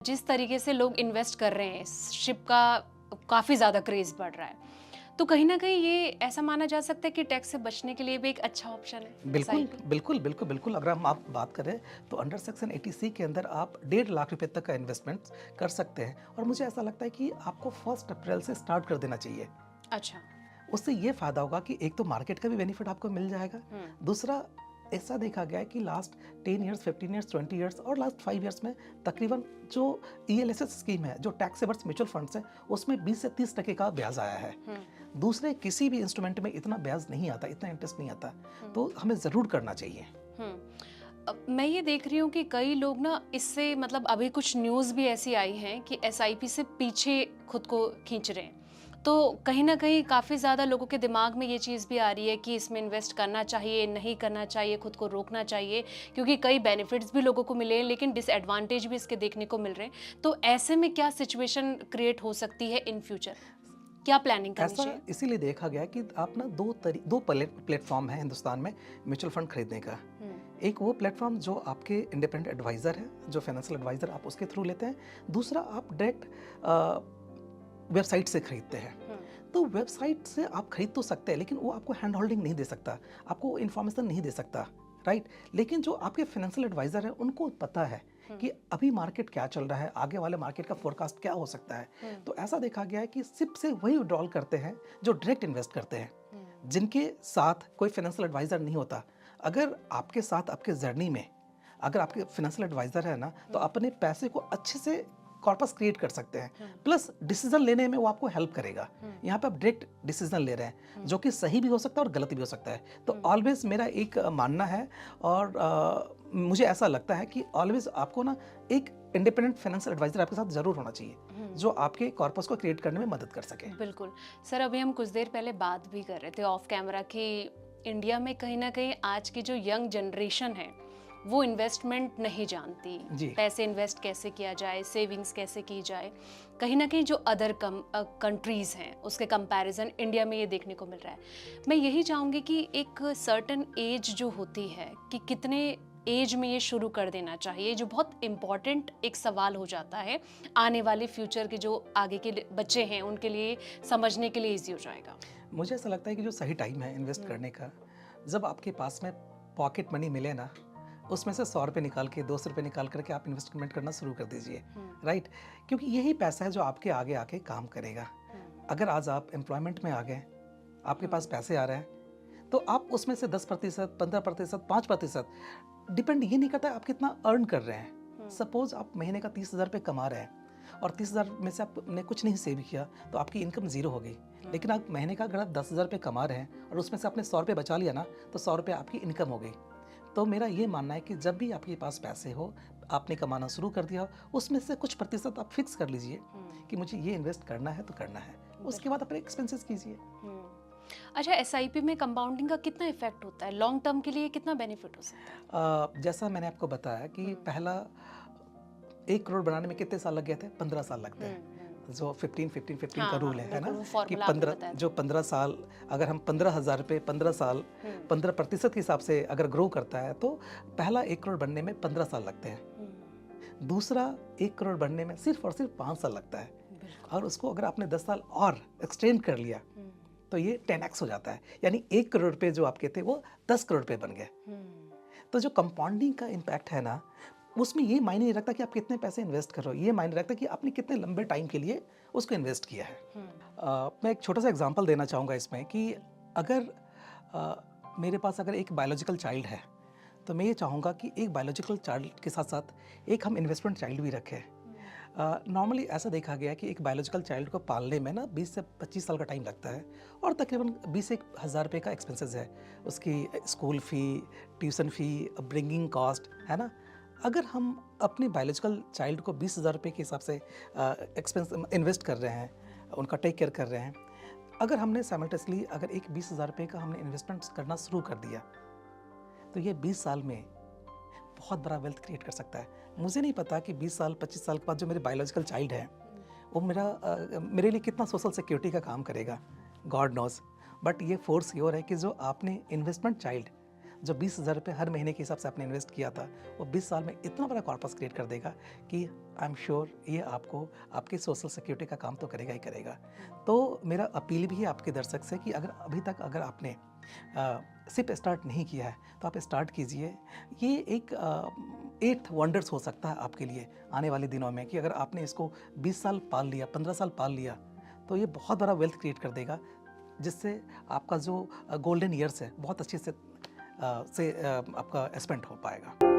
जिस तरीके से लोग इन्वेस्ट कर रहे हैं, शिप का काफ़ी ज़्यादा क्रेज़ बढ़ रहा है। तो कहीं न कहीं ये ऐसा माना जा सकता है कि टैक्स से बचने के लिए भी एक अच्छा ऑप्शन है बिल्कुल, एसआईपी? बिल्कुल, बिल्कुल, बिल्कुल। अगर हम आप बात करें तो अंडर सेक्शन 80C के अंदर आप 1.5 लाख रुपए तक का इन्वेस्टमेंट कर सकते हैं और मुझे ऐसा लगता है कि आपको 1 अप्रैल से स्टार्ट कर देना चाहिए। अच्छा। उससे ये फ़ायदा होगा कि एक तो मार्केट का भी बेनिफिट आपको मिल जाएगा। हुँ। दूसरा, ऐसा देखा गया है कि लास्ट 10 इयर्स, 15 इयर्स, 20 इयर्स और लास्ट 5 इयर्स में तकरीबन जो ईएलएसएस स्कीम है, जो टैक्स सेवर्स म्यूचुअल फंड्स हैं, उसमें 20 से 30% का ब्याज आया है। दूसरे किसी भी इंस्ट्रूमेंट में इतना ब्याज नहीं आता, इतना इंटरेस्ट नहीं आता। तो हमें ज़रूर करना चाहिए। हुँ। मैं ये देख रही हूँ कि कई लोग ना इससे मतलब अभी कुछ न्यूज़ भी ऐसी आई हैं कि एसआईपी से पीछे खुद को खींच रहे हैं। तो कहीं न कहीं काफ़ी ज़्यादा लोगों के दिमाग में ये चीज़ भी आ रही है कि इसमें इन्वेस्ट करना चाहिए, नहीं करना चाहिए, खुद को रोकना चाहिए, क्योंकि कई बेनिफिट्स भी लोगों को मिले हैं लेकिन डिसएडवांटेज भी इसके देखने को मिल रहे हैं। तो ऐसे में क्या सिचुएशन क्रिएट हो सकती है इन फ्यूचर? क्या प्लानिंग करनी ऐसा चाहिए? इसीलिए देखा गया कि आप ना 2 प्लेटफ़ॉर्म हैं हिंदुस्तान में म्यूचुअल फंड खरीदने का। हुँ। एक वो प्लेटफ़ॉर्म जो आपके इंडिपेंडेंट एडवाइज़र है, जो फाइनेंशियल एडवाइज़र आप उसके थ्रू लेते हैं। दूसरा, आप डायरेक्ट वेबसाइट से खरीदते हैं। हुँ। तो वेबसाइट से आप खरीद तो सकते हैं, लेकिन वो आपको हैंड होल्डिंग नहीं दे सकता, आपको इन्फॉर्मेशन नहीं दे सकता, राइट? लेकिन जो आपके फाइनेंशियल एडवाइज़र हैं, उनको पता है कि अभी मार्केट क्या चल रहा है, आगे वाले मार्केट का फोरकास्ट क्या हो सकता है। तो ऐसा देखा गया है कि सिप से वही विड्रॉल करते हैं जो डायरेक्ट इन्वेस्ट करते हैं, जिनके साथ कोई फाइनेंशियल एडवाइज़र नहीं होता। अगर आपके साथ आपके जर्नी में अगर आपके फाइनेंशियल एडवाइज़र है ना, तो अपने पैसे को अच्छे से कॉर्पस क्रिएट कर सकते हैं। प्लस डिसीजन लेने में वो आपको हेल्प करेगा। यहाँ पे आप डायरेक्ट डिसीजन ले रहे हैं, जो कि सही भी हो सकता है और गलत भी हो सकता है। तो ऑलवेज मेरा एक मानना है और मुझे ऐसा लगता है कि ऑलवेज आपको ना एक इंडिपेंडेंट फाइनेंशियल एडवाइजर आपके साथ जरूर होना चाहिए, जो आपके कॉर्पस को क्रिएट करने में मदद कर सके। बिल्कुल। सर, अभी हम कुछ देर पहले बात भी कर रहे थे ऑफ कैमरा कि इंडिया में कहीं न कहीं आज की जो यंग जनरेशन है, वो इन्वेस्टमेंट नहीं जानती। जी। पैसे इन्वेस्ट कैसे किया जाए, सेविंग्स कैसे की जाए। कहीं न कहीं जो अदर कंट्रीज़ हैं, उसके कंपैरिज़न इंडिया में ये देखने को मिल रहा है। मैं यही चाहूँगी कि एक सर्टेन एज जो होती है कि कितने एज में ये शुरू कर देना चाहिए, जो बहुत इम्पोर्टेंट एक सवाल हो जाता है, आने वाले फ्यूचर के जो आगे के बच्चे हैं, उनके लिए समझने के लिए ईज़ी हो जाएगा। मुझे ऐसा लगता है कि जो सही टाइम है इन्वेस्ट करने का, जब आपके पास में पॉकेट मनी मिले ना, उसमें से 100 रुपये निकाल के, 200 रुपये निकाल करके आप इन्वेस्टमेंट करना शुरू कर दीजिए, राइट? क्योंकि यही पैसा है जो आपके आगे आके काम करेगा। अगर आज आप एम्प्लॉयमेंट में आ गए, आपके पास पैसे आ रहे हैं, तो आप उसमें से 10%, 15%, 5%, डिपेंड ये नहीं करता आप कितना अर्न कर रहे हैं। सपोज आप महीने का 30,000 रुपये कमा रहे हैं और 30,000 में से आपने कुछ नहीं सेव किया, तो आपकी इनकम ज़ीरो हो गई। लेकिन आप महीने का अगर आप 10,000 रुपये कमा रहे हैं और उसमें से आपने 100 रुपये बचा लिया ना, तो 100 रुपये आपकी इनकम हो गई। तो मेरा ये मानना है कि जब भी आपके पास पैसे हो, आपने कमाना शुरू कर दिया हो, उसमें से कुछ प्रतिशत आप फिक्स कर लीजिए कि मुझे ये इन्वेस्ट करना है तो करना है। उसके बाद अपने एक्सपेंसेस कीजिए। अच्छा, एसआईपी में कंपाउंडिंग का कितना इफेक्ट होता है? लॉन्ग टर्म के लिए कितना बेनिफिट हो सकता है? जैसा मैंने आपको बताया कि पहला 1 करोड़ बनाने में कितने साल लग गए थे? 15 साल लगते हैं। जो 15-15-15 का हाँ, रूल हाँ, है बिल्कुल, ना? वो कि फॉर्मूला आपने 15 बताया था। जो 15 साल, अगर हम 15,000 रुपये 15 साल 15% के हिसाब से अगर ग्रो करता है, तो पहला 1 करोड़ बनने में 15 साल लगते हैं। दूसरा 1 करोड़ बनने में सिर्फ और सिर्फ 5 साल लगता है। और उसको अगर आपने 10 साल और एक्सटेंड कर लिया, तो ये 10x हो जाता है। यानी 1 करोड़ रुपये जो आपके थे, वो 10 करोड़ रुपये बन गए। तो जो कंपाउंडिंग का इम्पैक्ट है ना, उसमें ये मायने नहीं रखता कि आप कितने पैसे इन्वेस्ट कर रहे हो, ये मायने रखता है कि आपने कितने लंबे टाइम के लिए उसको इन्वेस्ट किया है। मैं एक छोटा सा एग्जांपल देना चाहूँगा इसमें कि अगर मेरे पास अगर एक बायोलॉजिकल चाइल्ड है, तो मैं ये चाहूँगा कि एक बायोलॉजिकल चाइल्ड के साथ साथ एक हम इन्वेस्टमेंट चाइल्ड भी रखें। नॉर्मली ऐसा देखा गया है कि एक बायोलॉजिकल चाइल्ड को पालने में ना 20 से 25 साल का टाइम लगता है और तकरीबन 20 से 1,000 रुपये का एक्सपेंसेस है। उसकी स्कूल फ़ी, ट्यूशन फ़ी, अपब्रिंगिंग कॉस्ट, है ना? अगर हम अपने बायोलॉजिकल चाइल्ड को 20,000 रुपये के हिसाब से एक्सपेंस इन्वेस्ट कर रहे हैं, उनका टेक केयर कर रहे हैं, अगर हमने साइमल्टेनियसली अगर एक 20,000 रुपये का हमने इन्वेस्टमेंट करना शुरू कर दिया, तो ये 20 साल में बहुत बड़ा वेल्थ क्रिएट कर सकता है। मुझे नहीं पता कि 20 साल 25 साल के बाद जो मेरे बायोलॉजिकल चाइल्ड है, वो मेरे लिए कितना सोशल सिक्योरिटी का काम करेगा, गॉड नोज़। बट ये फोर्स योर है कि जो आपने इन्वेस्टमेंट चाइल्ड जो 20,000 रुपये हर महीने के हिसाब से आपने इन्वेस्ट किया था, वो 20 साल में इतना बड़ा कॉर्पस क्रिएट कर देगा कि आई एम श्योर ये आपको आपकी सोशल सिक्योरिटी का काम तो करेगा ही करेगा। तो मेरा अपील भी है आपके दर्शक से कि अगर अभी तक अगर आपने सिप स्टार्ट नहीं किया है तो आप स्टार्ट कीजिए। ये एक 8th वंडर्स हो सकता है आपके लिए आने वाले दिनों में, कि अगर आपने इसको 20 साल पाल लिया, 15 साल पाल लिया, तो ये बहुत बड़ा वेल्थ क्रिएट कर देगा, जिससे आपका जो गोल्डन ईयर्स है बहुत अच्छे से आपका स्पेंड हो पाएगा।